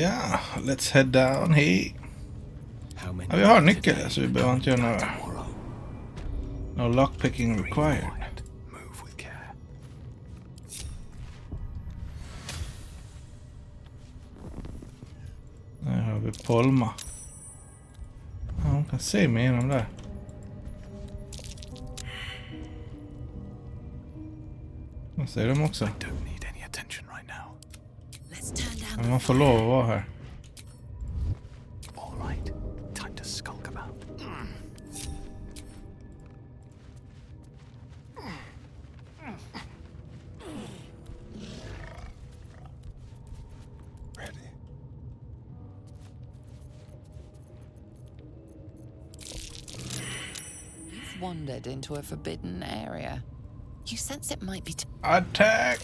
Ja, let's head down here. Ja, vi har nyckel så vi behöver inte göra några. No lockpicking required. Där har vi Polma. Ja, hon kan se mig genom där. Vad säger de också? Men man får lov att vara här. Wandered into a forbidden area. You sense it might be Attack!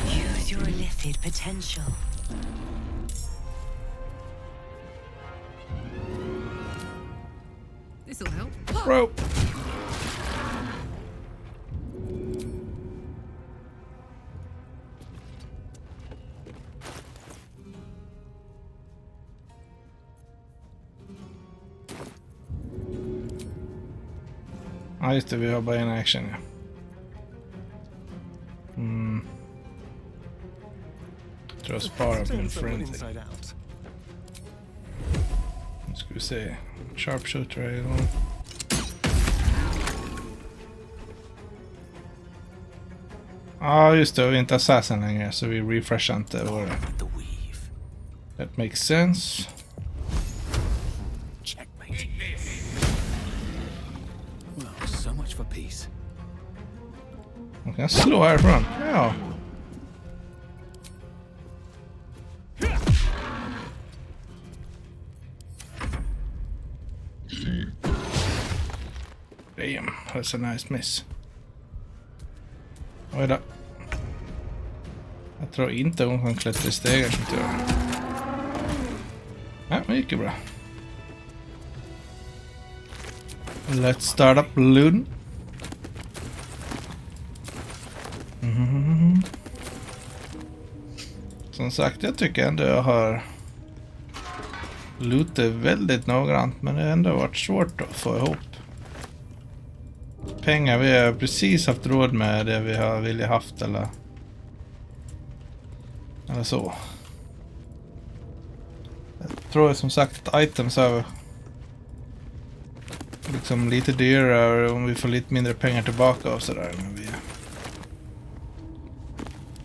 Use your lithid potential. This'll help. Rope! Ja just det, vi har bara en action, ja. Jag tror jag sparar på en friendly. Nu ska vi se. Sharpshooter är igång. Ja just det, vi är inte assassin längre så vi refreshar inte vår. That makes sense. Man kan slå härifrån. Ja. Damn, that's a nice miss. Oj då. Jag tror inte hon kan klättra i stegar som tur är. Ja, det gick ju bra. Let's start up balloon. Som sagt, jag tycker ändå jag har lootat väldigt noggrant, men det har ändå varit svårt att få ihop pengar. Vi har precis haft råd med det vi har velat haft eller så. Jag tror som sagt att items är liksom lite dyrare om vi får lite mindre pengar tillbaka och sådär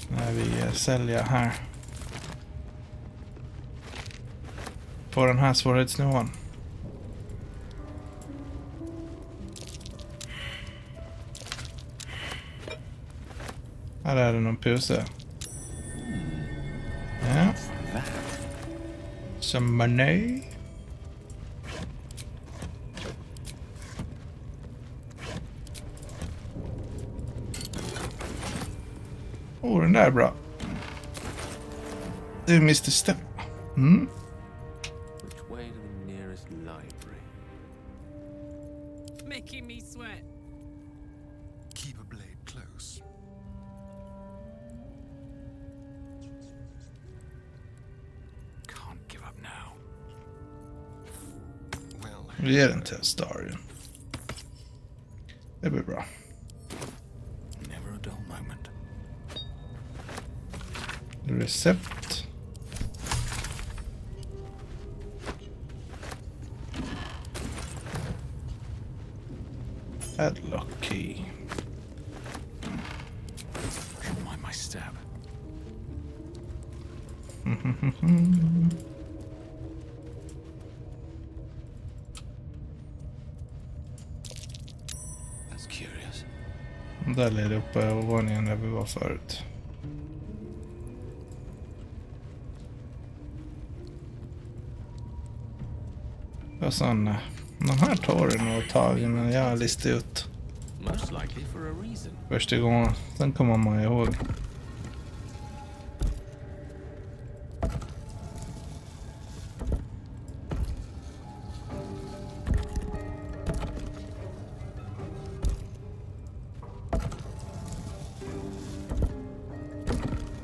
när vi säljer här på den här svårighetsnivån. Här är det någon puse. Ja. Some money. Den där är bra. Det är Mr. Step. Mm. Which way to the nearest library? Making me sweat. Keep a blade close. Can't give up now. Well, Vi ger den till Star. Det blir bra. Never a dull moment. Recept. Padlock key. Don't mind my stab. That's curious. Där leder upp på övervåningen där vi var förut. Och sen de här tar nog tagen men jag listar ut Most likely for a reason. första gången. Sen kommer man ihåg.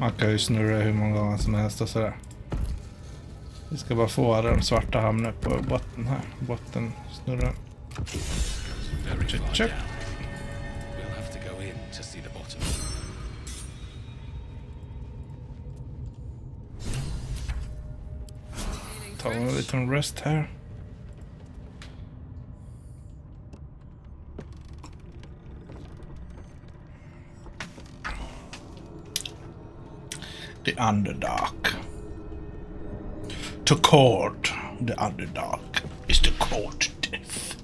Man kan ju snurra hur många gånger som helst och sådär. Vi ska bara få den svarta hamnen på botten här. Botten snurrar. Check. We'll have to go in to see the bottom. Ta en liten rest här. The Underdark. To court the Underdark is the court death.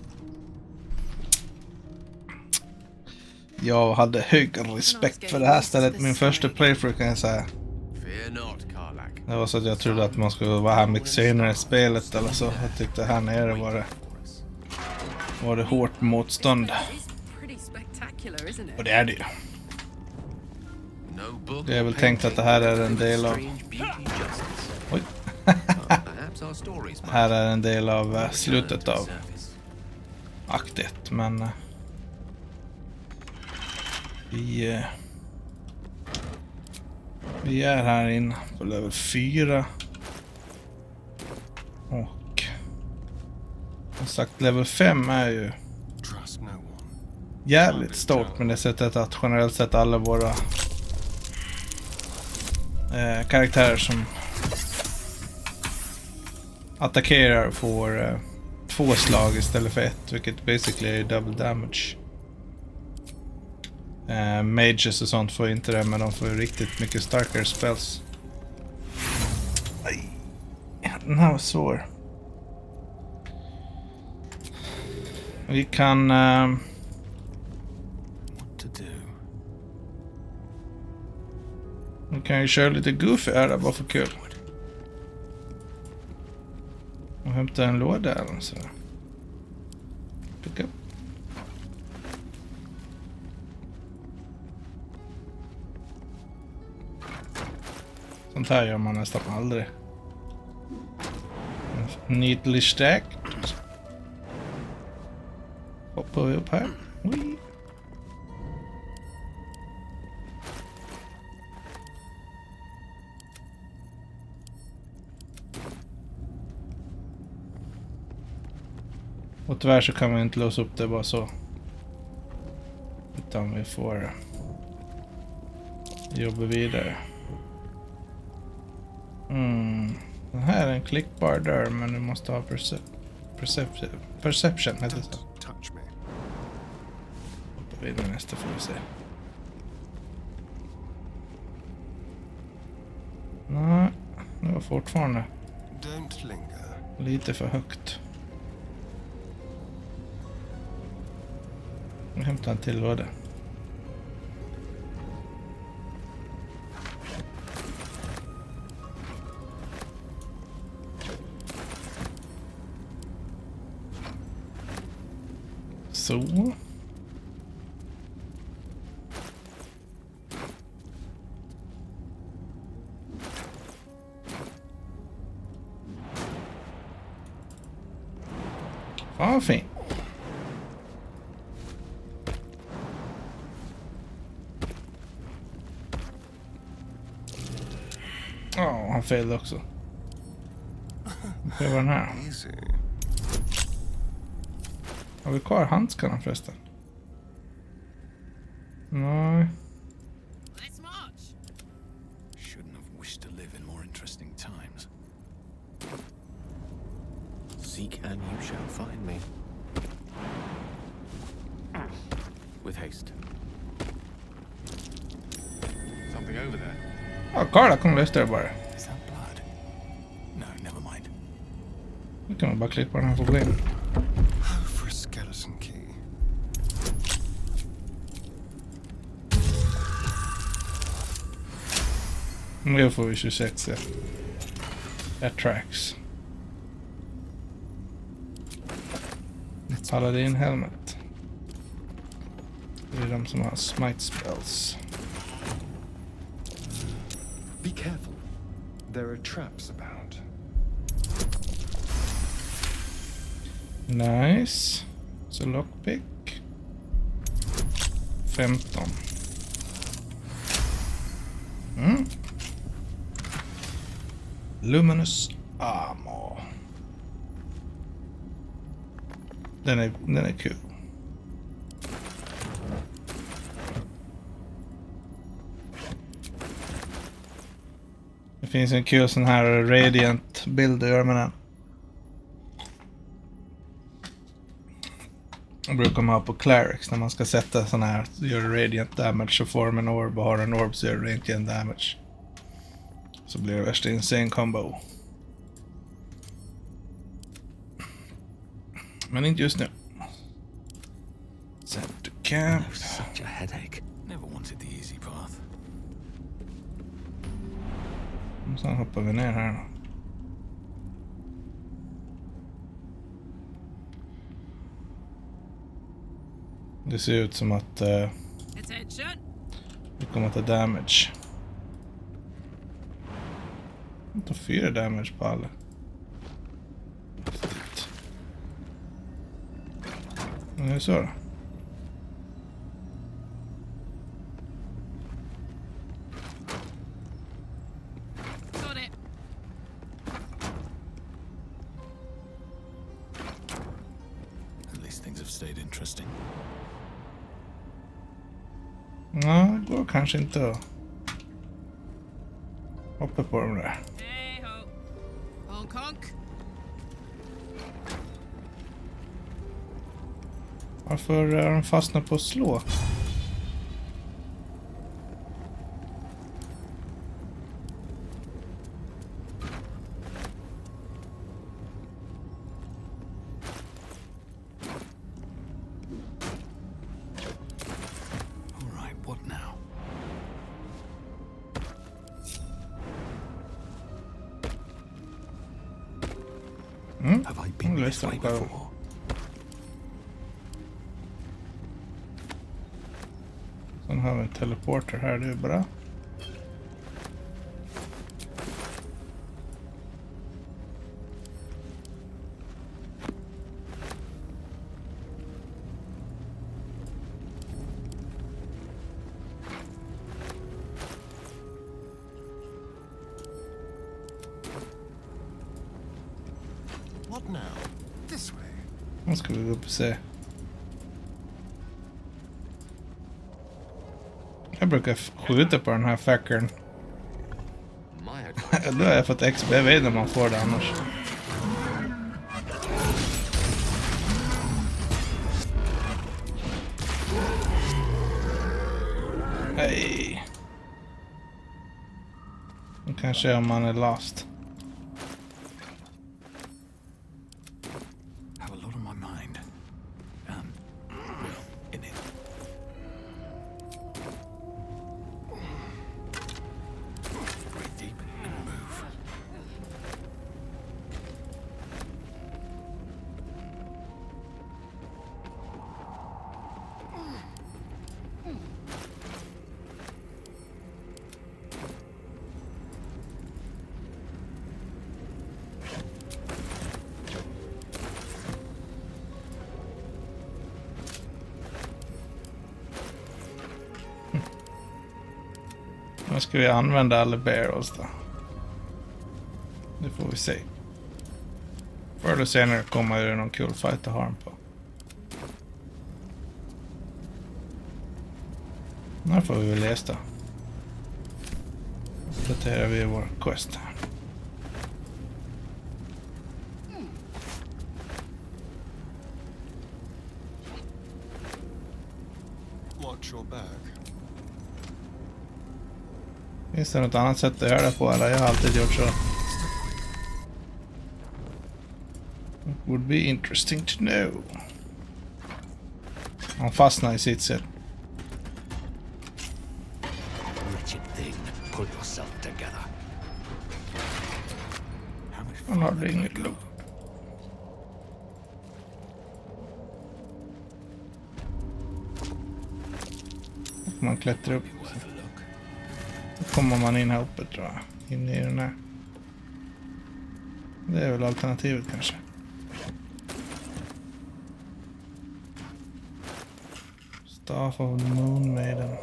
Jag hade hög respekt för det här stället. Min första playthrough kan jag säga. Fear not, Karlak. Det var så att jag trodde att man skulle vara här mycket senare i spelet eller så. Jag tyckte här nere var det hårt motstånd. Och det är det ju. No book Det är väl or tänkt att det här är en del av... strange beauty justice. Oj. Perhaps our stories might Här är en del av return slutet to the av surface. akt 1, men... Vi är här inne på level 4. Och... Som sagt, level 5 är ju Trust no one. jävligt stort, men det sättet att generellt sett alla våra karaktärer som attackerar får 2 slag istället för 1, vilket basically är double damage. Mages och sånt får inte det, men de får riktigt mycket starkare spells. Aj. Den här var svår. Vi kan... What to do? Vi kan ju köra lite goofy här bara för kul. Och hämta en låda eller så. Pick up. Sånt här gör man nästan aldrig. Neatly stacked. Hoppar vi upp här. Ui. Och tyvärr så kan vi inte låsa upp det bara så. Utan vi får jobba vidare. Den här är en klickbar dörr, men du måste ha perception heter det så. Don't touch me. Hoppar vidare nästa får vi se. Nej, det var fortfarande Don't linger. lite för högt. Jag hämtar en till låda. Så. Ja, fint. Ja, han failade också. Det var den här. Easy. Har vi kvar handskarna förresten? Nej. Shouldn't have wished to live in more interesting times. Seek and you shall find me. With haste. Something over there. Ja, Karla kom lösa det bara. Is that blood? No, never mind. Nu kan man bara klippa den här problemen. Oh, for a skeleton key. Nu får vi 26. That tracks. Paladin helmet. Det är de som har smite spells. Be careful. There are traps about. Nice. Så lockpick. 15. Luminous Ammo. Den är kul. Det finns en kul sån här radiant bild att göra med den. Jag brukar man ha på clerics när man ska sätta sån här, gör radiant damage så får de en orb och har en orb så gör det radiant damage. Så blir det värsta insane combo. Men inte just nu. Send to camp. Such a headache. Never wanted the easy path. Och sen hoppar vi ner här då. Det ser ut som att vi kommer ta damage. Jag tar 4 damage på alla. Men det är så då. At least things have stayed interesting. Ja, det går kanske inte att hoppa på dem där. Varför är de fastna på att slå? All right, what now? Have I been this way before? Sen har vi en teleporter här, det är bra. What now? This way. Nu ska vi gå upp och se. Jag brukar skjuta på den här fackern. Då har jag fått XP. Jag vet inte om man får det annars. Nej. Kanske om man är lost. Have a lot on my mind. In it. Breathe deep and move. Nu ska vi använda alla barrels då. Det får vi se. Förr eller senare kommer det någon kul fight att ha den på. När får vi väl läsa. Uppdaterar vi vår quest här. Watch your back. Finns det något annat sätt att göra det på, eller? Jag har alltid gjort så. It would be interesting to know. Han fastnar i sitt sätt. Wretched thing, pull yourself together. Han har inget loop. Man klättrar upp. Då kommer man in här uppe, tror jag. In i den här. Det är väl alternativet kanske. Staff of the Moon Maiden.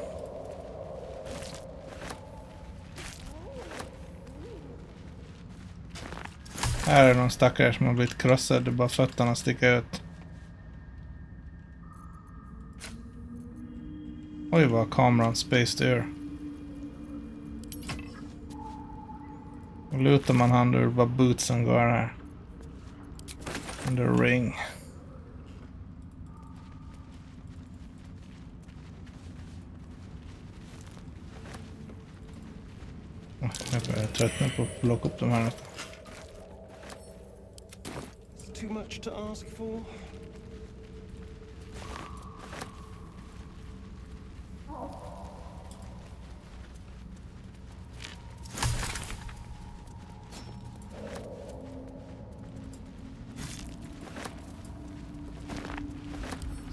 Här är någon stackare som har blivit krossad. Det är bara fötterna sticker ut. Oj, vad kameran spaced ur. Och lutar man hand ur bara bootsen går här. Under ring. Jag börjar tröttna på att plocka upp de här. It's too much to ask for.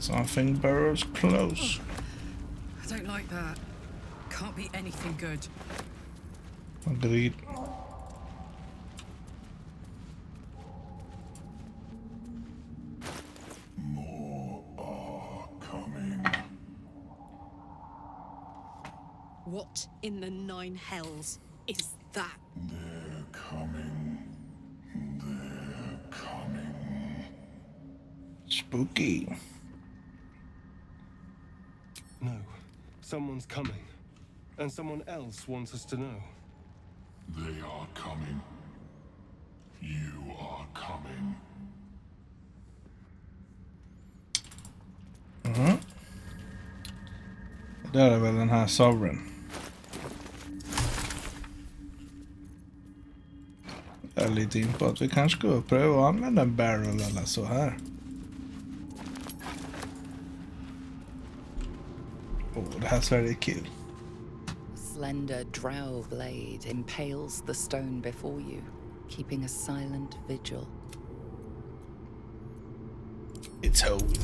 Something burrows close. I don't like that. Can't be anything good. Agreed. What in the nine hells is that? They're coming. They're coming. Spooky. No, someone's coming. And someone else wants us to know. They are coming. You are coming. Där är väl den här Sovereign. Jag är lite in på att vi kanske ska pröva att använda en barrel eller så här. Det här så är det kul. Slender drow blade impales the stone before you, keeping a silent vigil. It's holy.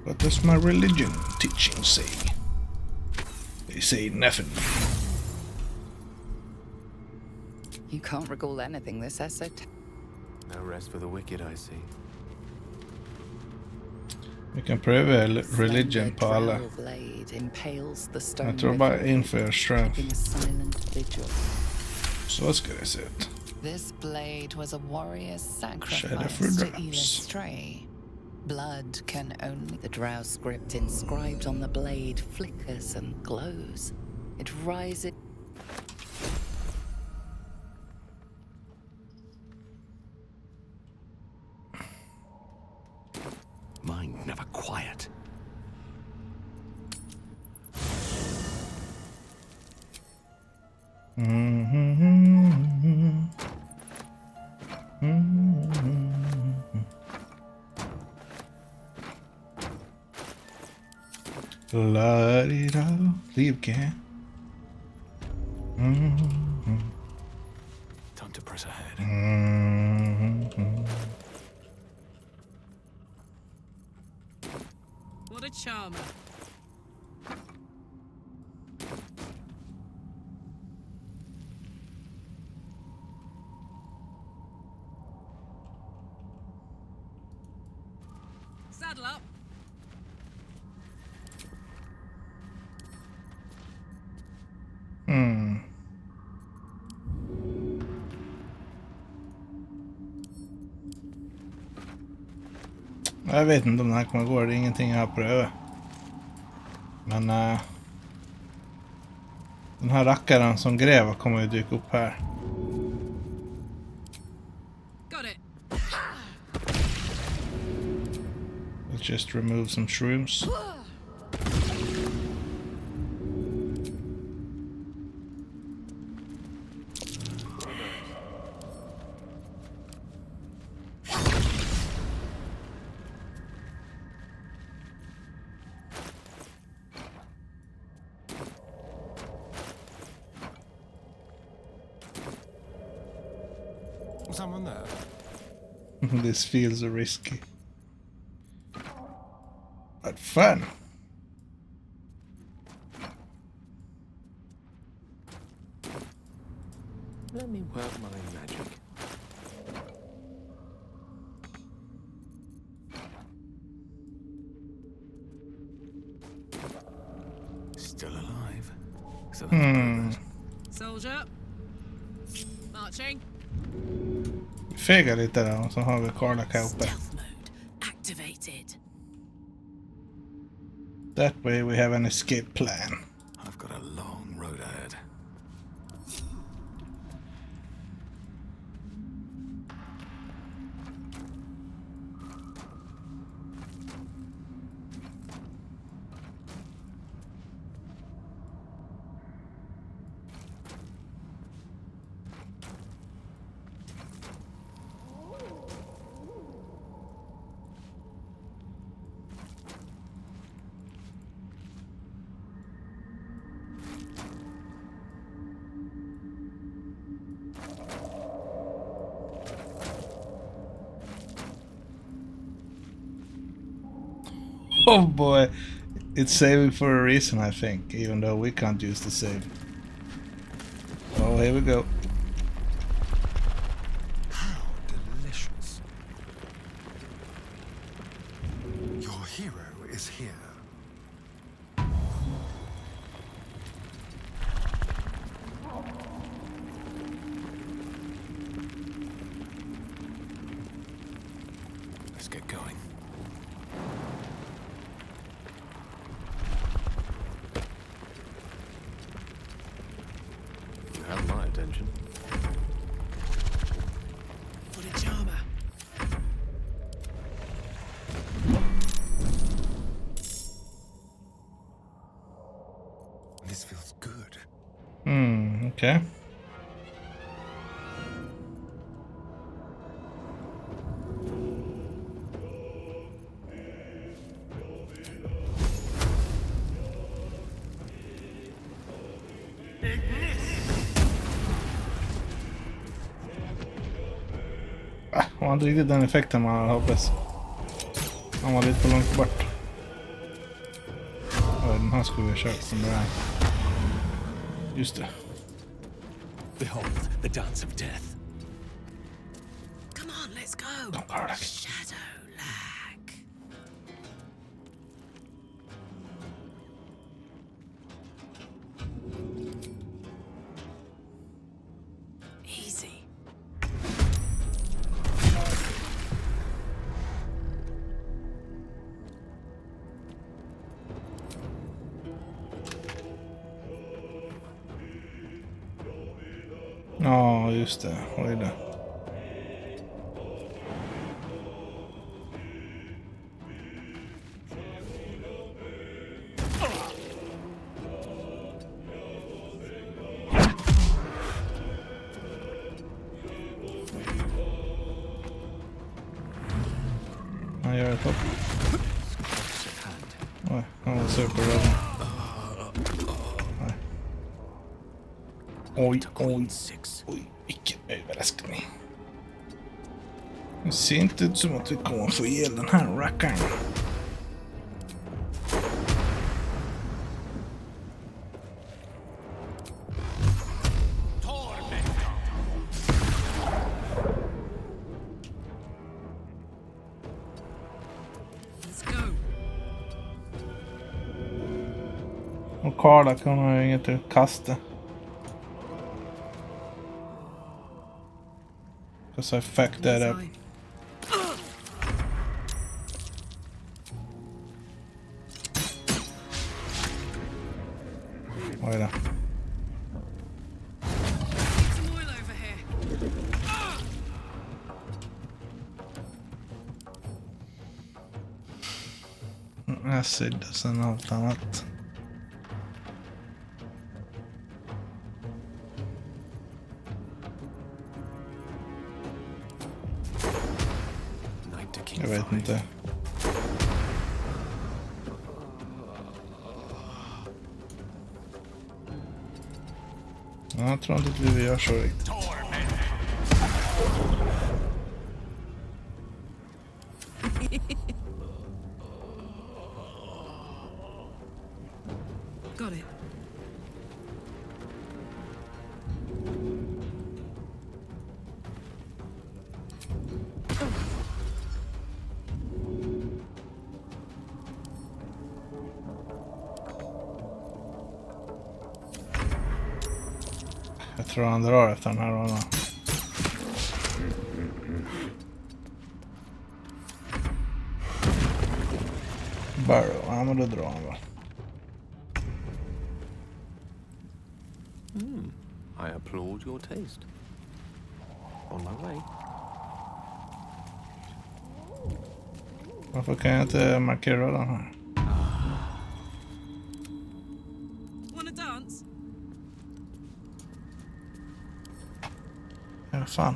What does my religion teaching say? They say nothing. You can't recall anything this essay. No rest for the wicked, I see. Vi kan pröva religion på alla. Jag tror bara inför strength. Så ska det se ut. This blade was a warrior's sacrifice to Ila's stray. Blood can only... The drow script inscribed on the blade flickers and glows. It rises... Mind never quiet. La-di-da, Livke. Time to press ahead. What a charmer. Saddle up. Jag vet inte om den här kommer gå, det är ingenting jag har prövat. Men den här rackaren som gräver kommer ju dyka upp här. Got it. Let's just remove some shrooms. Someone there? This feels risky. But fun. Let me work my magic. Still alive. So that's progress. Soldier. Marching. Vi fegar lite där och så har vi Karlak här uppe. Stealth mode activated. That way we have an escape plan. I've got a long road ahead. Oh boy, it's saving for a reason, I think, even though we can't use the save. Oh, here we go. How delicious. Your hero is here. Let's get going. You have my attention. For the charmer. This feels good. Okay. Har inte riktigt den effekten man hade hoppats. Han var lite för långt bort. Ja, den här skulle vi ha kört från början. Just det. Behold the dance of death. Come on, let's go. Kom, Karlak. Shadow lag. Easy. Ja, just det. Oj då. Han gör ett hopp. Close at hand. Oj, han var sur på röven. Nej. Oj, oj, oj, vilken överraskning. Det ser inte ut som att vi kommer få ihjäl den här rackaren. Let's go. Och Karlak, hon har ju inget att kasta. Because I fucked that up. Inside. Oj då. Need some oil over here. Acid och sen allt annat. Night to King Jag vet Five. inte. Jag tror inte att vi gör så riktigt. Got it. Jag tror han drar efter den här rollen. Burrow. Ja, men då drar han väl. I applaud your taste. On my way. Varför kan jag inte markera den här? Wanna dance? Ja, fan.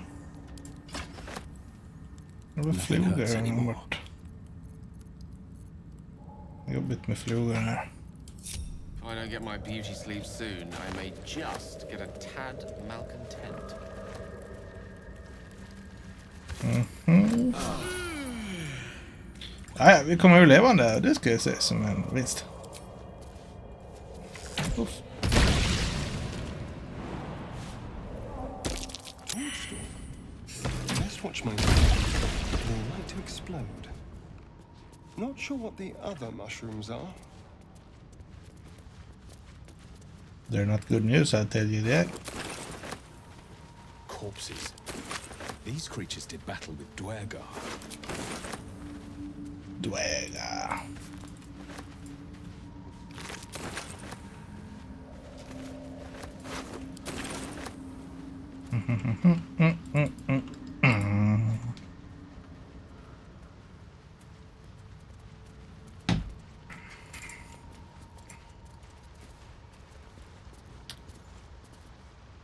Det var flugor bort. Jobbigt med flugor här. If I don't get my beauty sleep soon, I may just get a tad malcontent. Ja, vi kommer överlevande. Det ska jag se som en vinst. Uff. Let's watch my they like to explode. Not sure what the other mushrooms are. They're not good news, I'll tell you that. Corpses. These creatures did battle with Dwergar. Dwega.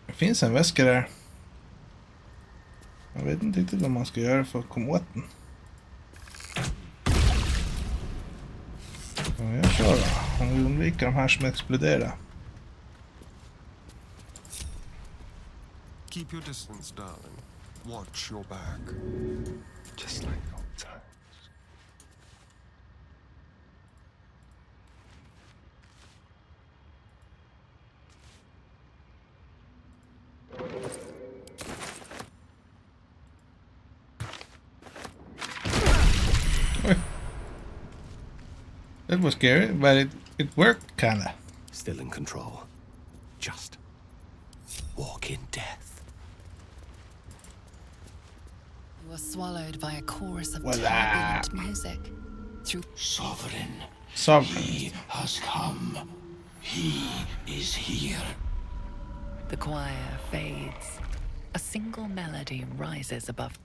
Det finns en väska där. Jag vet inte riktigt vad man ska göra för att komma åt den. Ja, jag kör då. Om vi undviker de här som exploderar. Keep your distance, darling. Watch your back. Just like old times. That was scary, but it worked kinda. Still in control. Just walk in death. You were swallowed by a chorus of Voila. turbulent music. Through Sovereign, Sovereign. he has come. He is here. the choir fades. A single melody rises above.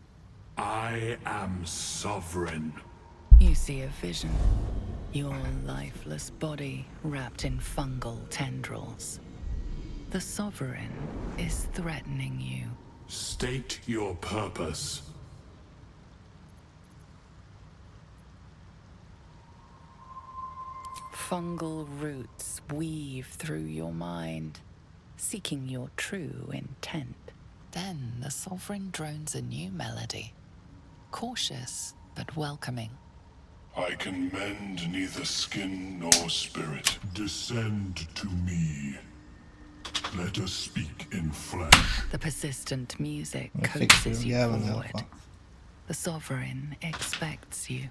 I am sovereign. You see a vision. Your lifeless body wrapped in fungal tendrils. The Sovereign is threatening you. State your purpose. Fungal roots weave through your mind, seeking your true intent. Then the Sovereign drones a new melody. Cautious, but welcoming. I can mend neither skin nor spirit. Descend to me. Let us speak in flesh. The persistent music Jag fick coaxes you jäveln i alla forward. fall. The Sovereign expects you.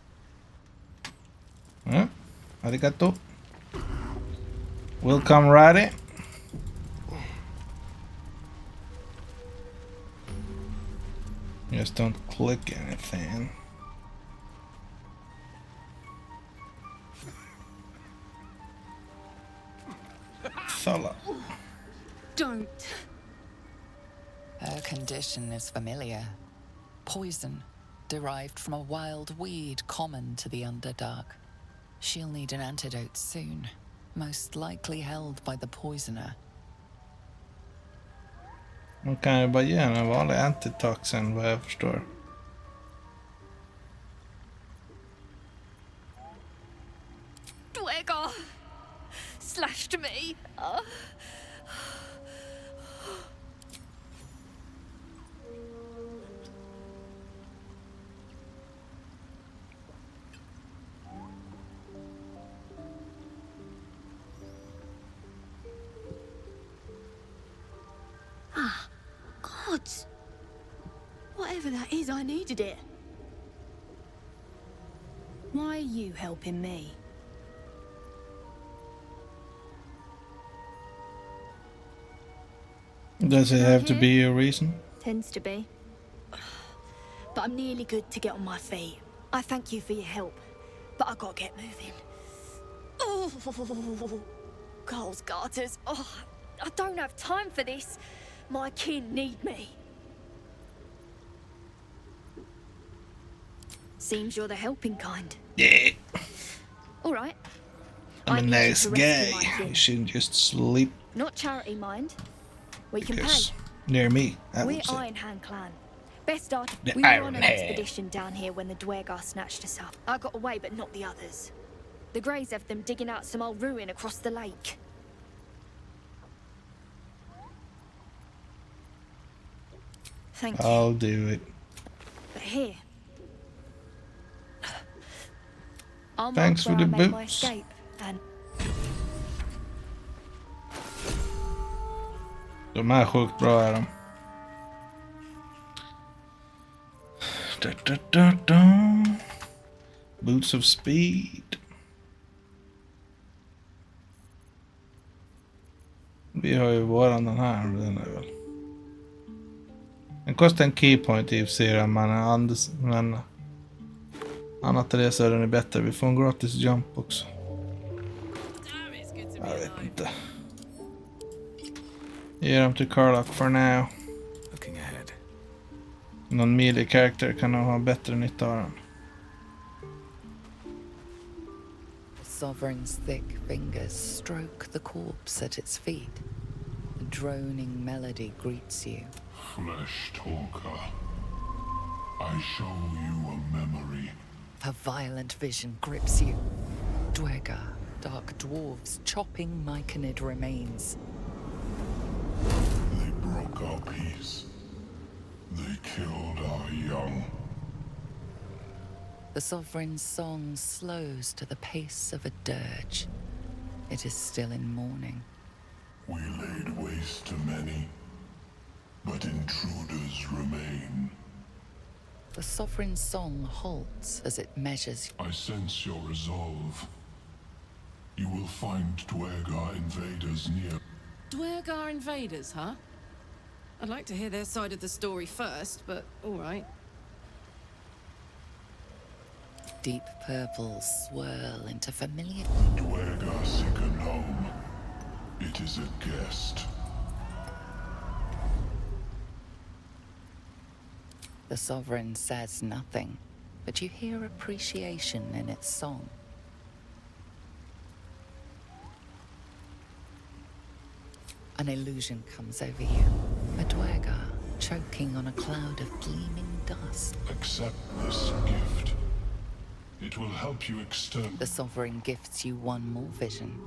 Arigato. Welcome, Roddy. Just don't click anything. Sala. Don't. Her condition is familiar. Poison, derived from a wild weed common to the Underdark. She'll need an antidote soon, most likely held by the poisoner. Man kan ju bara ge en vanlig antitoxin vad jag förstår. Dwergar slashed me. God. Whatever that is, I needed it. Why are you helping me? Does it have to be a reason? Tends to be. But I'm nearly good to get on my feet. I thank you for your help, but I gotta get moving. Coles garters. Oh, I don't have time for this. My kin need me. Seems you're the helping kind. Yeah. All right. I'm a need you nice to rescue guy. my kin. You shouldn't just sleep Not charity, mind. We can because pay. near me, I We're would say. Iron Hand clan. Best start. The We were Iron on an Hand. expedition down here when the Dwergar snatched us up. I got away, but not the others. The Greys have them digging out some old ruin across the lake. Thank you. I'll do it. But here. I'll Thanks mark for where the I made my boots. escape, and De är sjukt bra är de. Boots of speed. Vi har ju våran den här. Den är väl. Den kostar en keypoint i serien men annat är så är den bättre. Vi får en gratis jump också. Jag vet inte. Ge dem till Karlak for now. Looking ahead. Någon melee-karaktär kan nog ha bättre nytta av den. The Sovereign's thick fingers stroke the corpse at its feet. A droning melody greets you. Flesh talker. I show you a memory. A violent vision grips you. Dwergar, dark dwarves chopping myconid remains. They broke our peace. They killed our young. The Sovereign's song slows to the pace of a dirge. It is still in mourning. We laid waste to many, but intruders remain. The Sovereign's song halts as it measures. I sense your resolve. You will find Dwergar invaders near. Dwergar invaders, huh? I'd like to hear their side of the story first, but all right. Deep purples swirl into familiar. Dwergar seek a gnome. It is a guest. The Sovereign says nothing, but you hear appreciation in its song. An illusion comes over you. A Dwergar choking on a cloud of gleaming dust. Accept this gift. It will help you extend. The Sovereign gifts you one more vision.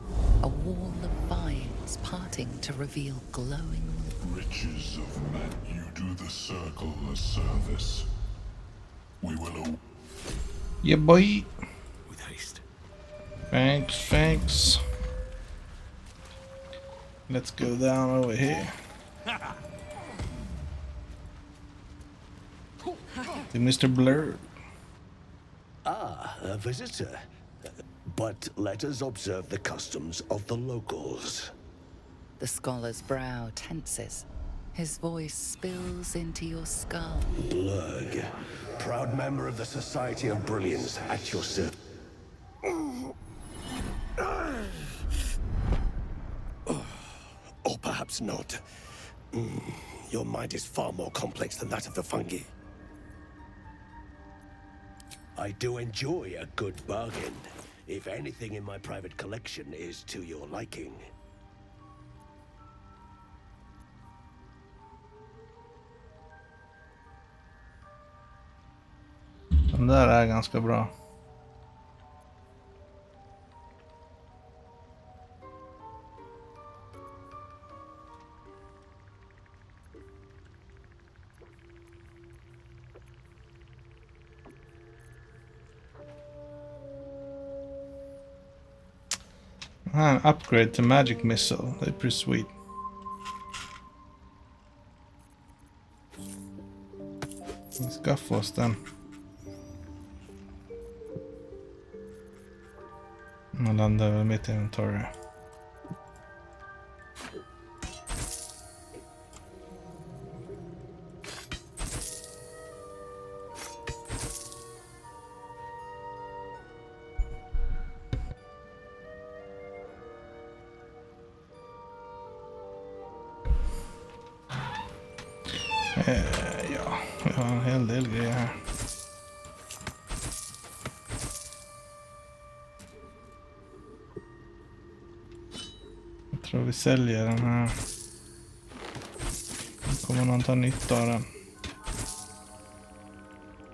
A wall of vines parting to reveal glowing. Riches of men. You do the circle a service. We will. Yeah, boy. With haste. Thanks. Let's go down over here. To Mr. Blur. Ah, a visitor. But let us observe the customs of the locals. The scholar's brow tenses. His voice spills into your skull. Blurg, proud member of the Society of Brilliance at your service. Or perhaps not. Your mind is far more complex than that of the fungi. I do enjoy a good bargain, if anything in my private collection is to your liking. Den där är ganska bra. An upgrade to magic missile. They're pretty sweet. Vi skaffar oss den. Man landar väl mitt i inventory. Ja, vi har en hel del grejer här. Jag tror vi säljer den här. Nu kommer någon ta nytta av den.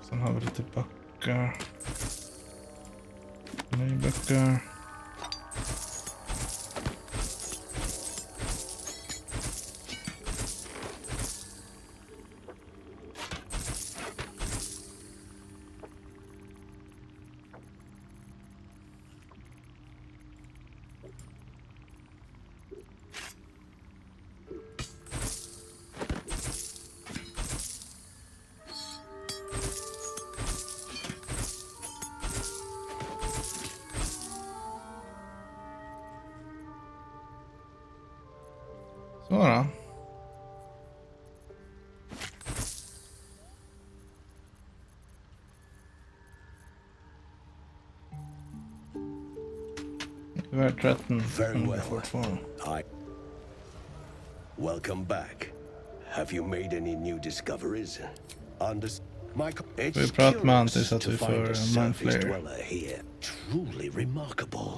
Sen har vi lite böcker. Nya böcker. Så då. Very well. Welcome back. Have you made any new discoveries? Vi pratar med Antis att vi får mindflayer. Truly remarkable.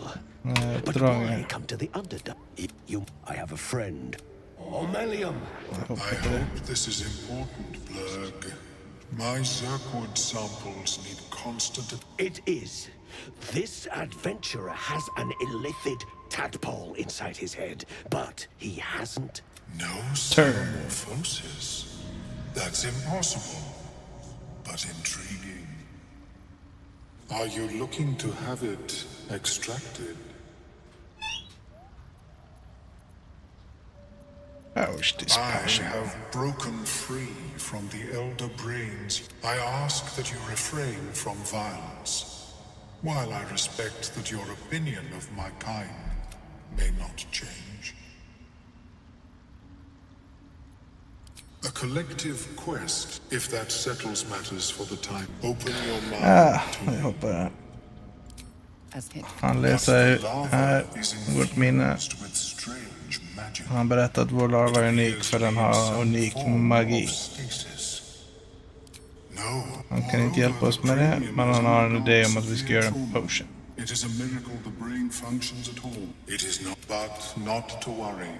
But why come to the underdark? I have a friend. Omelium. I hope this is important, Blurg. My Zirkwood samples need constant... It is. This adventurer has an illithid tadpole inside his head, but he hasn't... No metamorphosis. That's impossible, but intriguing. Are you looking to have it extracted? I have broken free from the elder brains. I ask that you refrain from violence, while I respect that your opinion of my kind may not change. A collective quest, if that settles matters for the time. Open your mind to jag hoppar. Han läser här vårt minne. Han berättar att vår larva är unik för den har unik magi. Han kan inte hjälpa oss med det, men han har en idé om att vi ska göra en potion. It is a miracle the brain functions at all. It is not, but not to worry.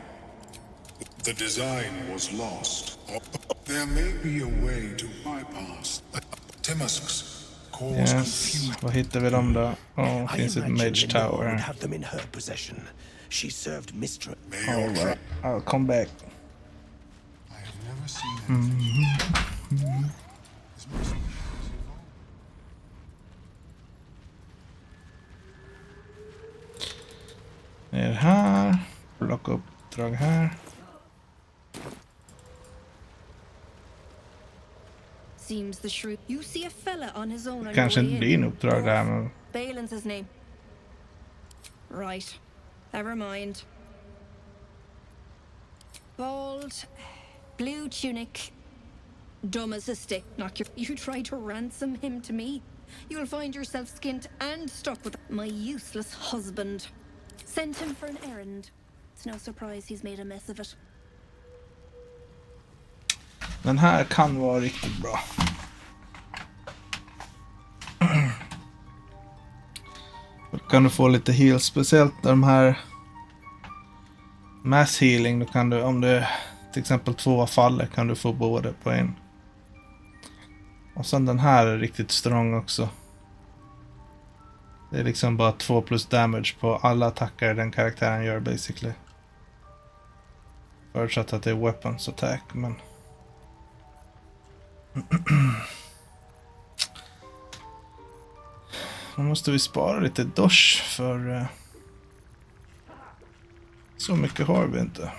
The design was lost. There may be a way to bypass. Timusks cause confusion. Vad hittar vi dem då? Finns ett mage tower här. Have them in her possession. She served mistress. All right, I'll come back. I have never seen Ner här. Plocka upp uppdrag här. Seems the shrew. You see a fella on his own. Kanske inte blir en uppdrag där, men... Balin's his name. Right. Never mind. Bald, blue tunic, dumb as a stick. Knock your. You try to ransom him to me, you'll find yourself skinned and stuck with my useless husband. Sent him for an errand. It's no surprise he's made a mess of it. Den här kan vara riktigt bra. Då kan du få lite heal, speciellt de här mass healing. Då kan du, om du till exempel 2 faller, kan du få båda på en. Och sen den här är riktigt strong också. Det är liksom bara 2+ damage på alla attacker den karaktären gör basically. Förutsatt att det är weapons attack, men... Nu måste vi spara lite dosh för... Så mycket har vi inte.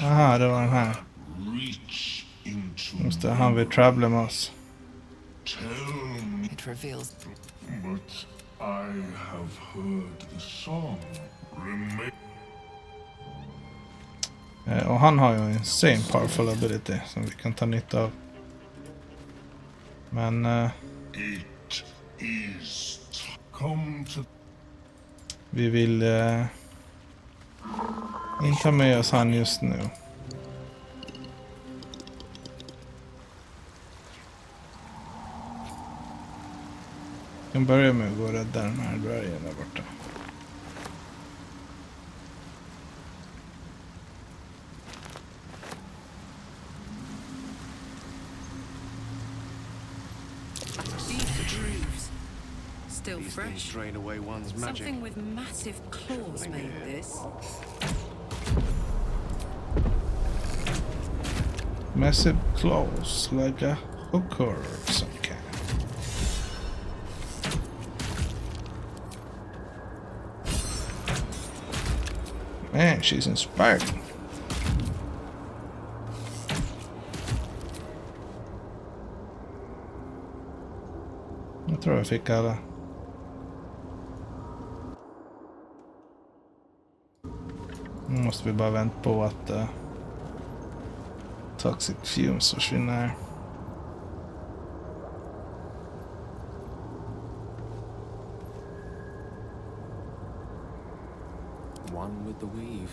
Aha, det var den här. Måste han vill travla med oss. It reveals. But I have heard the song. Och han har ju en insane powerful ability som vi kan ta nytta av. Men vi vill inte ha med oss han just nu. Jag kan börja med att gå och rädda den här dvärgen där borta. Still fresh. Drain away one's magic. Something with massive claws made this. Massive claws like a hooker of some kind. Man, she's inspired. Jag tror jag fick alla. Nu måste vi bara vänta på att toxic fumes försvinner. One with the weave.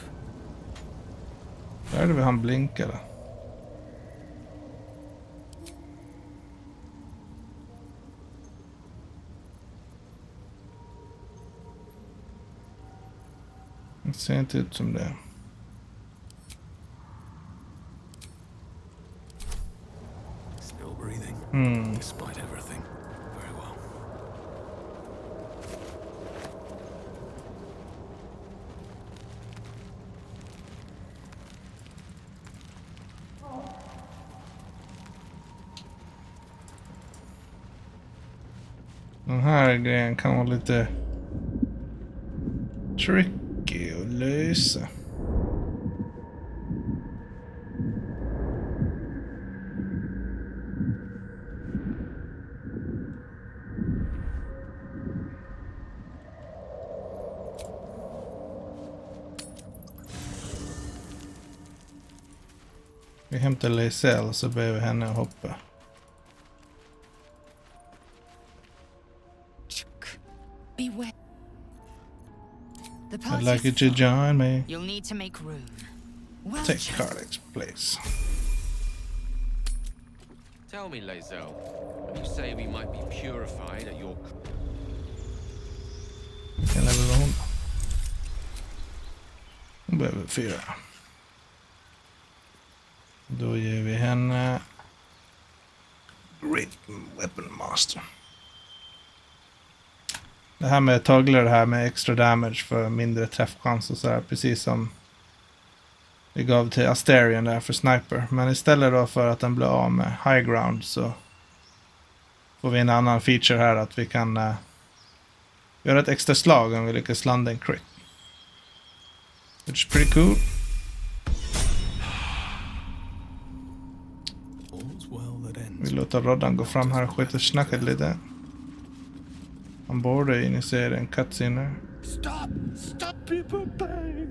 Där är det vi han blinkade. Det ser inte ut som det. Still breathing. Despite everything. Very well. Den här grejen kan vara lite tricky att lösa. Vi hämtar Lysel så behöver henne hoppa. Beware. The I'd like you to join me. You'll need to make room. Well Take Carlick's place. Tell me, Lae'zel, when you say we might be purified at your... Vilken level var hon? Hon behöver 4. Då ger vi henne Great Weapon Master. Det här med taglar, det här med extra damage för mindre träffchans och så här, precis som vi gav till Asterion där för Sniper. Men istället då för att den blir av med high ground så får vi en annan feature här att vi kan göra ett extra slag om vi lyckas landa en crit. Which is pretty cool. Vi låter Roddan gå fram här och skjuta snacket lite. Han borde initiera en cutscene. Stop people bang.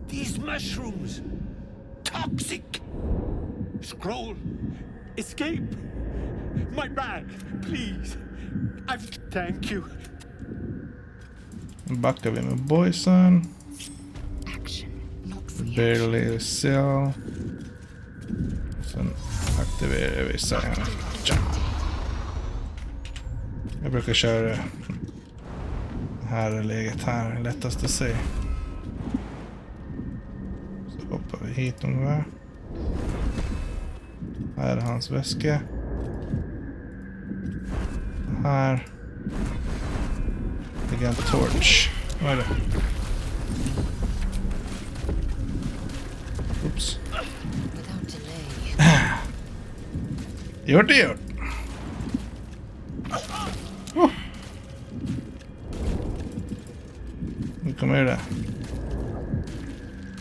These mushrooms. Toxic. Scroll. Escape. My bag, please. Thank you. Nu backar vi med boysen. Action, not Barely sell. Sen aktiverar vi Silent Jump. Jag brukar köra det här läget här, lättast att se. Så hoppar vi hit ungefär. Här är hans väska. Här ligger en torch. Vad är det? Oops. Gjort det gjort. Nu kommer det.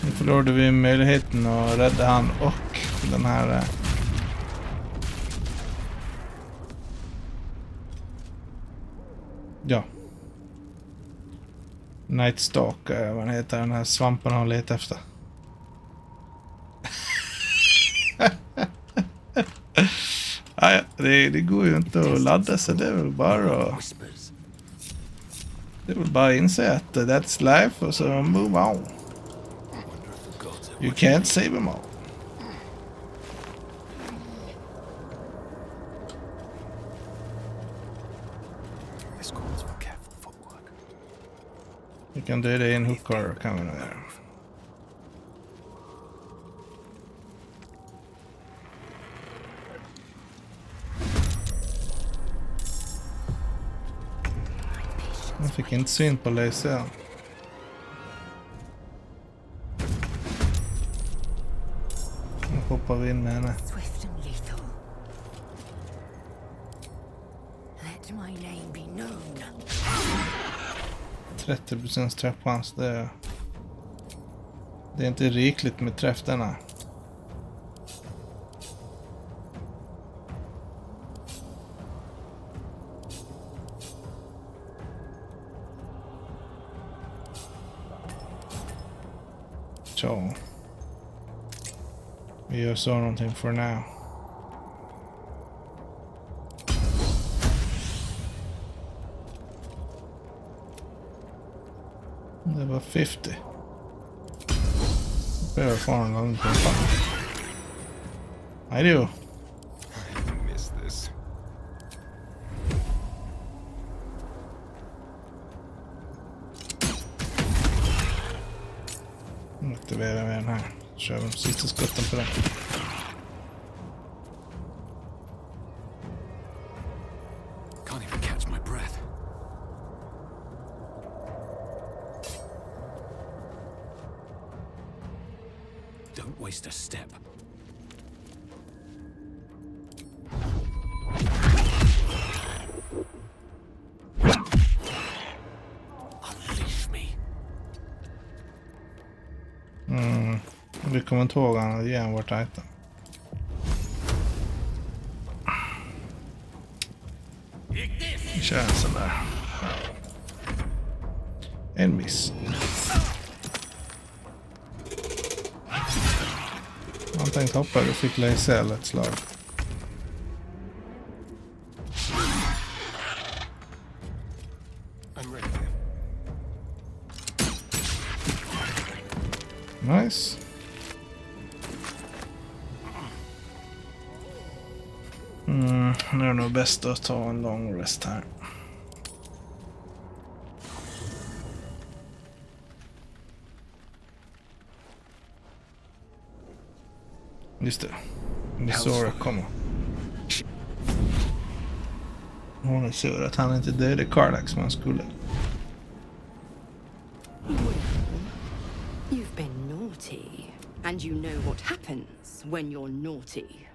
Nu förlorade vi möjligheten att rädda han och den här. Ja. Nightstalk, vad heter den här svampen han letar efter. Nej, det går ju inte att ladda sig. Det är väl bara inse att that's life och så move on. You can't save them all. Vi kan döda en hookar kan vi nog göra. Jag fick inte syn på laser. Nu hoppar vi in med henne. 30% träffchans, det är inte rikligt med träff denna. Så. Vi gör så någonting for now. Det var 50. Behöver få en gång på fan. I do. I miss this. Aktivera med den här. Kör vi de sista skotten på den. Can't even catch my breath. Don't waste a step. Unleash me. Vi kommer inte ihåg han och ge en vårt item. Vi kör en sån där. En miss. Han tänkte hoppa och fick laser ett slag. I'm ready. Nice. Nu är det nog bäst att ta en lång rest här. Just det. Ni såg komma. Hon är sur att han inte dödade Karlak som han skulle. You've been naughty, and you know what happens when you're naughty.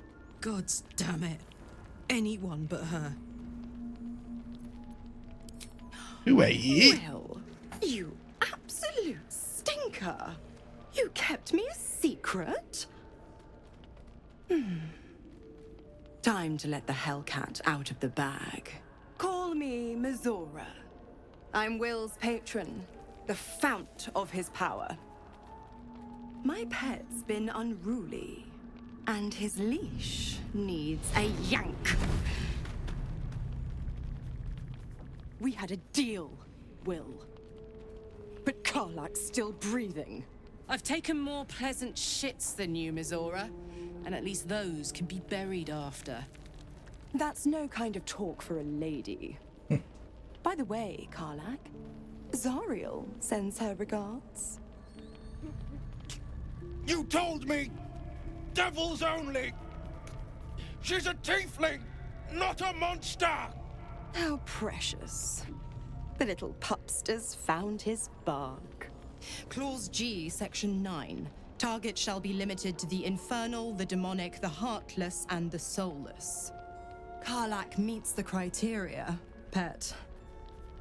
Gods damn it. Anyone but her. Who are you? Well, you absolute stinker. You kept me a secret? Time to let the Hellcat out of the bag. Call me Mizora. I'm Will's patron, the fount of his power. My pet's been unruly, and his leash needs a yank. We had a deal, Will. But Karlak's still breathing. I've taken more pleasant shits than you, Mizora. And at least those can be buried after. That's no kind of talk for a lady. By the way, Karlak, Zariel sends her regards. You told me! Devils only! She's a tiefling, not a monster! How precious. The little pupster's found his bark. Clause G, Section 9. Target shall be limited to the infernal, the demonic, the heartless, and the soulless. Karlak meets the criteria, pet.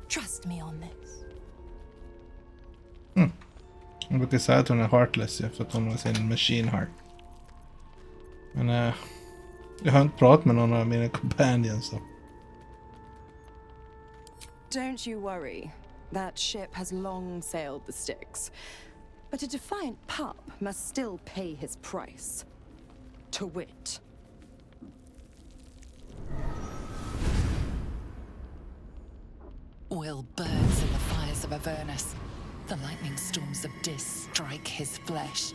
Trust me on this. Jag brukar säga att hon är heartless för att hon har sin machine heart. Men jag har inte pratat med någon av mina companions. Så. Don't you worry. That ship has long sailed the Styx. But a defiant pup must still pay his price. To wit, Will burns in the fires of Avernus. The lightning storms of Dis strike his flesh.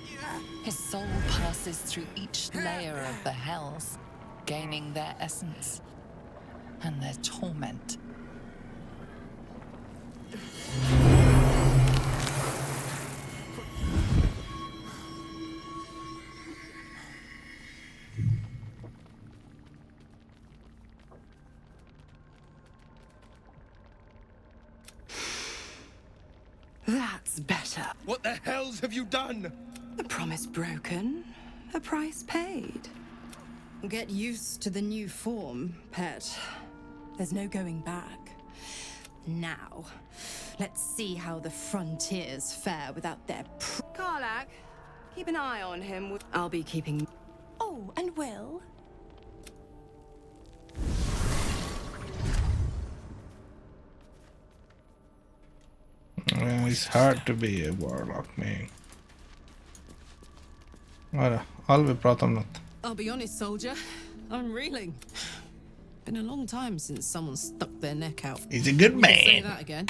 His soul passes through each layer of the hells, gaining their essence and their torment. That's better. What the hells have you done? A promise broken, a price paid. Get used to the new form, pet. There's no going back. Now, let's see how the frontiers fare without their Karlak, keep an eye on him. I'll be keeping... Oh, and Will? Well, it's hard to be a warlock, man. Vadå? Alvi pratar om något. I'll be honest, soldier. I'm reeling. Been a long time since someone stuck their neck out. He's a good You can say man. that again.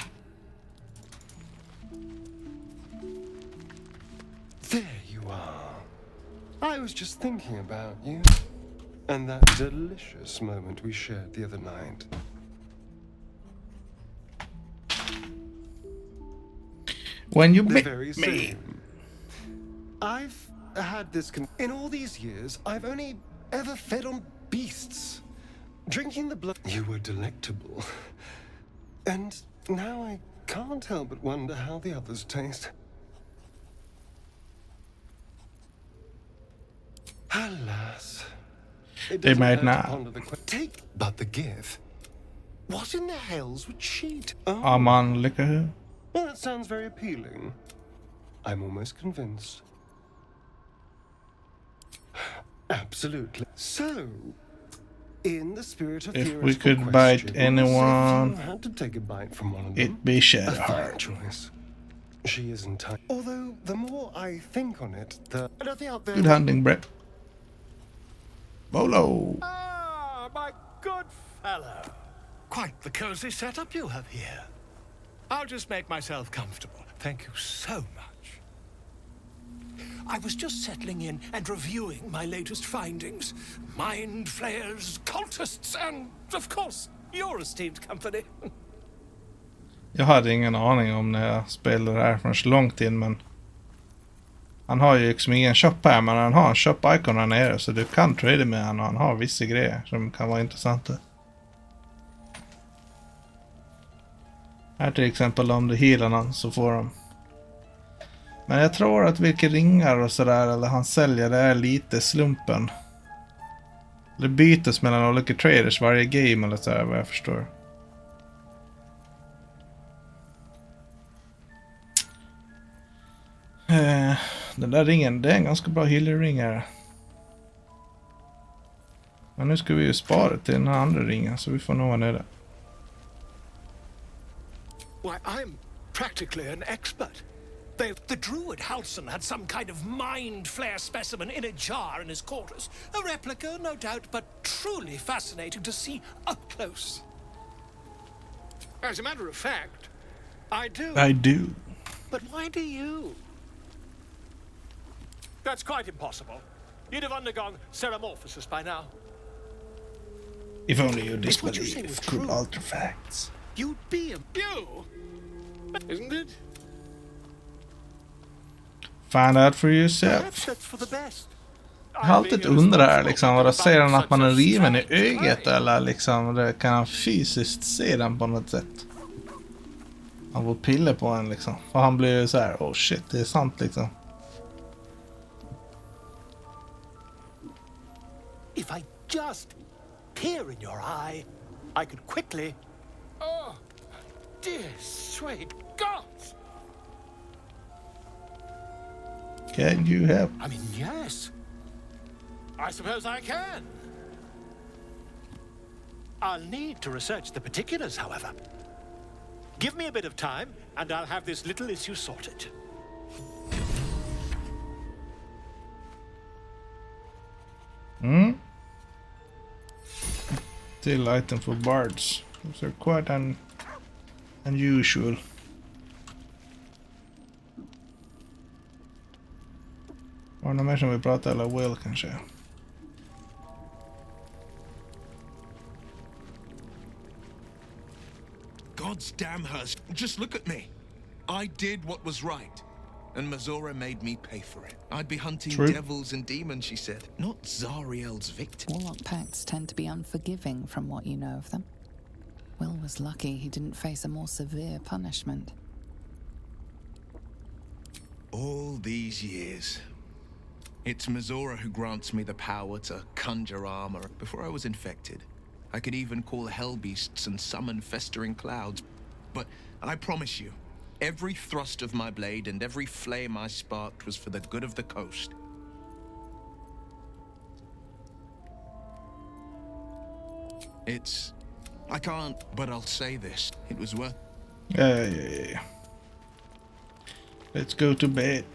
There you are. I was just thinking about you. And that delicious moment we shared the other night. When you The met very me. same. I've had this in all these years, I've only ever fed on beasts. Drinking the blood. You were delectable. And now I can't help but wonder how the others taste. Alas. It They doesn't might hurt to not. ponder the take, but the give. What in the hells would cheat? Aman liquor. Well, that sounds very appealing. I'm almost convinced. Absolutely. So, in the spirit of If we theoretical could bite questions, anyone, if you had to take a bite from one of them, it'd be a Shadowheart. fine choice. She isn't. Although the more I think on it, the nothing out there. Good hunting, Brett. Bolo. Ah, my good fellow. Quite the cozy setup you have here. I'll just make myself comfortable. Thank you so much. I was just settling in and reviewing my latest findings. Mind flayers, cultists, and, of course, your esteemed company. Jag hade ingen aning om när jag spelade det här förrän så långt in, men han har ju liksom ingen shop här, men han har en shop-icon här nere, så du kan trade med han och han har vissa grejer som kan vara intressanta. Här till exempel om du healar någon så får de. Men jag tror att vilka ringar och sådär eller han säljer, det är lite slumpen. Det bytes mellan olika traders varje game eller sådär, vad jag förstår. Den där ringen, det är en ganska bra healer-ring här. Men nu ska vi ju spara till den här andra ringen, så vi får nog vara nöjda. Why, I'm practically an expert. The druid Halson had some kind of mind flare specimen in a jar in his quarters. A replica, no doubt, but truly fascinating to see up close. As a matter of fact, I do. I do. But why do you? That's quite impossible. You'd have undergone ceramorphosis by now. If only you If what you say was disbelieve could true. alter facts. You'd be a... You? Isn't it? Find out for yourself. Perhaps that's for the best. Jag har alltid undrat här liksom, vad säger han att man är riven i ögat eller liksom, det kan han fysiskt se den på något sätt. Han får piller på en liksom. Och han blir ju så här, oh shit, det är sant liksom. If I just peer in your eye, I could quickly... Oh, dear sweet gods! Can you help? I mean, yes. I suppose I can. I'll need to research the particulars, however. Give me a bit of time, and I'll have this little issue sorted. Still item for bards. Those are quite Unusual. Var det någon mer som vi pratade eller Will kanske? God's damn her. Just look at me. I did what was right. And Mazora made me pay for it. I'd be hunting devils and demons, she said. Not Zariel's victim. Warlock pacts tend to be unforgiving from what you know of them. Will was lucky he didn't face a more severe punishment. All these years. It's Mazora who grants me the power to conjure armor. Before I was infected, I could even call hell beasts and summon festering clouds. But I promise you, every thrust of my blade and every flame I sparked was for the good of the coast. I can't, but I'll say this. It was worth... Yeah. Let's go to bed.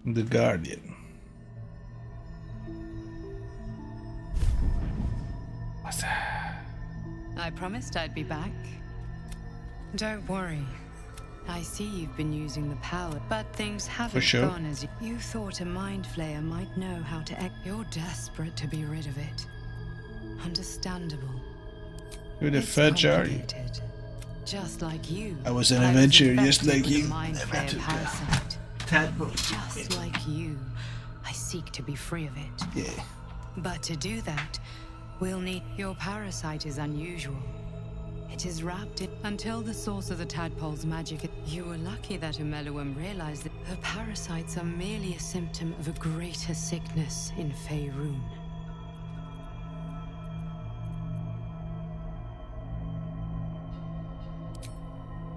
The Guardian. What's that? I promised I'd be back. Don't worry. I see you've been using the power, but things haven't gone as you thought. A mind flayer might know how to act. You're desperate to be rid of it. Understandable. Who the fudge are you? Just like you. I was an adventurer just like you. Mind flayer parasite. Tadpole. Just like you, I seek to be free of it. Yeah. But to do that, we'll need... Your parasite is unusual. It is wrapped in... Until the source of the tadpole's magic... You were lucky that Umeluum realized that the parasites are merely a symptom of a greater sickness in Faerun.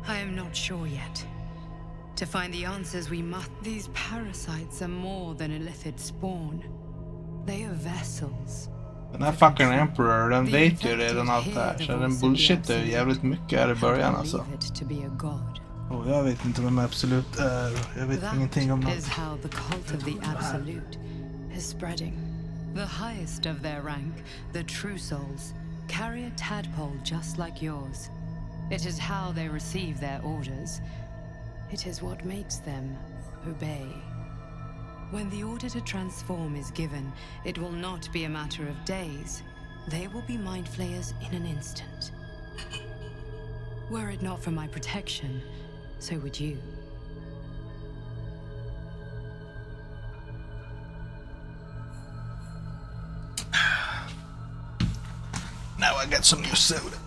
I am not sure yet. To find the answers we must... These parasites are more than illithid spawn. They are vessels. Den här fucking Emperor, den vet ju redan allt det här. Så den bullshittar ju jävligt mycket här i början alltså. Och jag vet inte vem Absolut är. Jag vet ingenting om något. Is how the cult of the Absolute is spreading. The highest of their rank, the true souls, carry a tadpole just like yours. It is how they receive their orders. It is what makes them obey. When the order to transform is given, it will not be a matter of days. They will be mind flayers in an instant. Were it not for my protection, so would you. Now I got some new soda.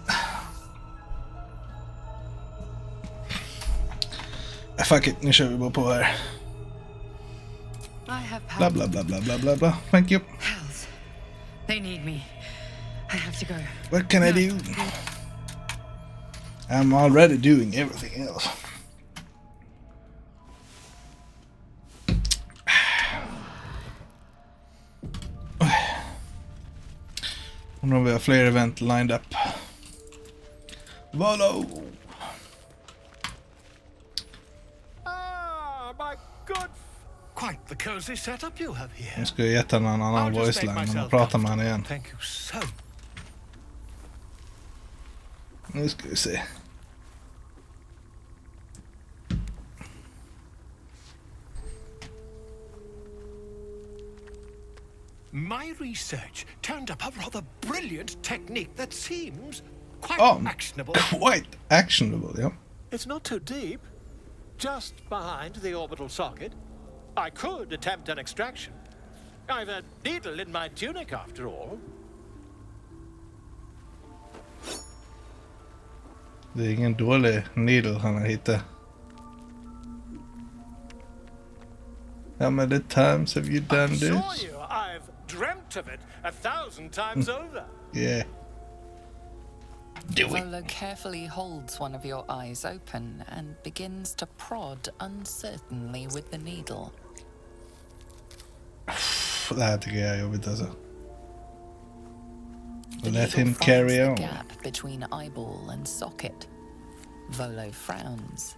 Fuck it, nu kör vi bara på här. Blah blah blah blah blah blah blah. Thank you. Hells. They need me. I have to go. What can I do? I'm already doing everything else. Undrar om vi har fler event lined up. Volo! My good... Quite the cozy setup you have here. Nu ska jag ge en annan voice line och prata med honom igen. Thank you so. Nu ska vi se. My research turned up a rather brilliant technique that seems quite actionable. Quite actionable, yeah. It's not too deep. Just behind the orbital socket. I could attempt an extraction. I've a needle in my tunic after all. Det är ingen dålig needle han har hittat. How many times have you done this? I assure you, I've dreamt of it 1,000 times over. Yeah. Volo carefully holds one of your eyes open and begins to prod uncertainly with the needle. Det här tycker jag är jobbigt alltså. Let him carry on. Gap between eyeball and socket. Volo frowns.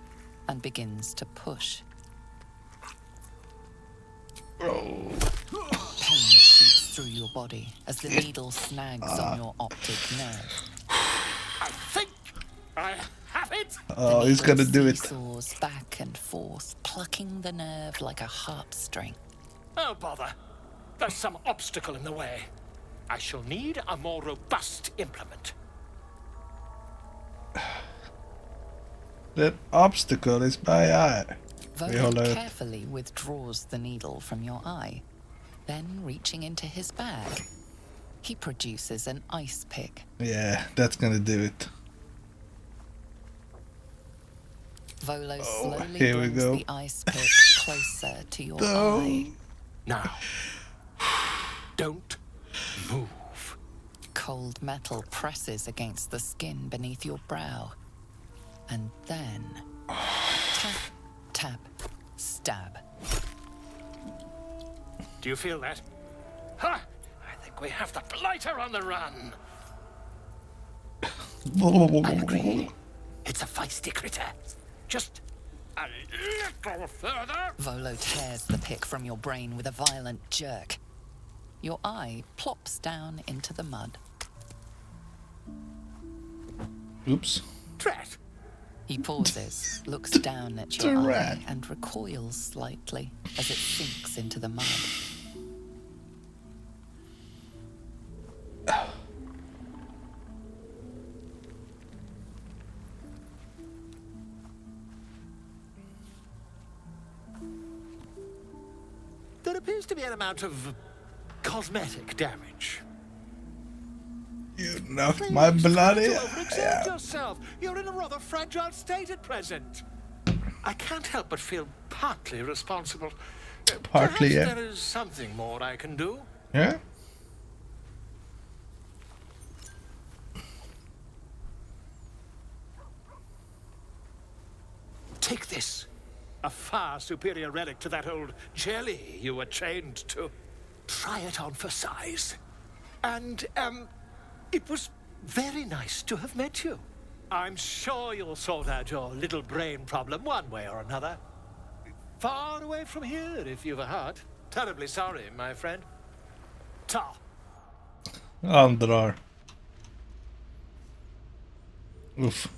and begins to push. Oh. Pain shoots through your body as the needle snags on your optic nerve. I think I have it. Oh, he's gonna do it. Seesaws back and forth, plucking the nerve like a harp string. Oh, bother. There's some obstacle in the way. I shall need a more robust implement. That obstacle is my eye. Volo carefully withdraws the needle from your eye. Then, reaching into his bag, he produces an ice pick. Yeah, that's gonna do it. Volo slowly here we brings go. the ice pick closer to your eye. Now, don't move. Cold metal presses against the skin beneath your brow. And then, tap, tap, stab. Do you feel that? Ha! I think we have the blighter on the run. I agree. It's a feisty critter. Just a little further. Volo tears the pick from your brain with a violent jerk. Your eye plops down into the mud. Oops. Drat. He pauses, looks down at your eye, and recoils slightly as it sinks into the mud. There appears to be an amount of cosmetic damage. You knocked my bloody Overexert yourself. You're in a rather fragile state at present. I can't help but feel partly responsible. Partly, Perhaps yeah. there is something more I can do. Yeah? Take this. A far superior relic to that old jelly you were chained to. Try it on for size. And, it was very nice to have met you. I'm sure you'll sort out your little brain problem one way or another. Far away from here, if you've a heart. Terribly sorry, my friend. Ta. Han drar. Uff.